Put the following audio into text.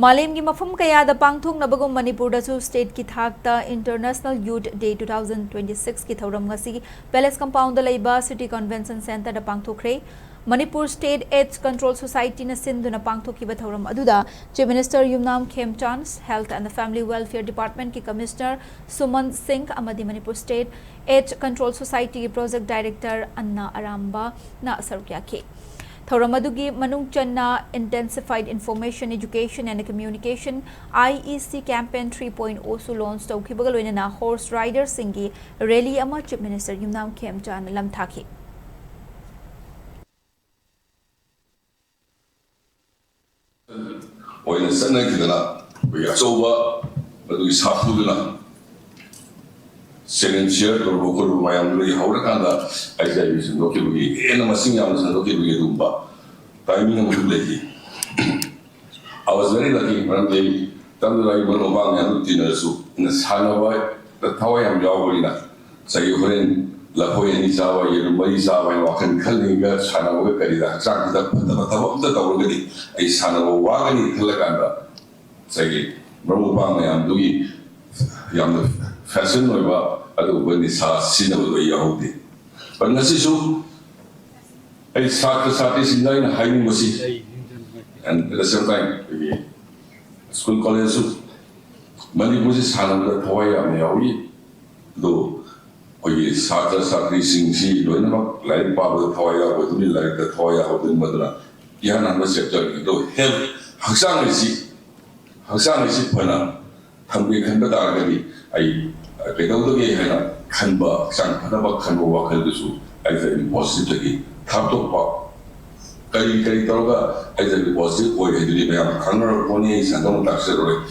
Malemgi mafum kayada pangthoknabagum Manipur Dasu State ki Thakta International Youth Day 2026 ki Thouram ngasi Palace Compound da laiba City Convention Center da Pangthokkhre Manipur State AIDS Control Society na sinduna pangthokkiba Thouram aduda Chief Minister Yumnam Khemchand, Health and the Family Welfare Department ki Commissioner Suman Singh amadi Manipur State AIDS Control Society ki Project Director Anna Aramba na sarukya Thouram adugi manung channa Intensified Information Education and Communication IEC Campaign 3.0 su launch tawkhibaga loinana horse rider singi rally ama Chief Minister Yumnam Khemchand lamthaki oina sanna kidana we asoba adu isafuduna second share to local mayam lu haura kanda aisa is no kibugi ena masing yam san no kibugi dumba timing am legi I was very lucky when they tandu rai bono bang ya tina su na sana wa ta thawai am jawolina sai horen la hoye ni sawa ye mai sawa wa kan khalni ga sana wa karida sa da ta tawgadi ai sana wa gani khalakanda sai bono bang ya dugi yam fashion no ba adu bani sa sinabu ya hodi but nasi su ai sa sinai na haini masi and at the same time school college su Manipur is Hanam the Toy am yawi do oye sa sing si do na like power the toy with me like the toy of the madra yana no sector do help haksang si pana thambi khanda da gari ai pedau do ge hana khanba sang phana ba khanba wa khal su ai the impossible gi thapto pa kari tawga ai the positive oye hidri ba khangara poni sandong taksero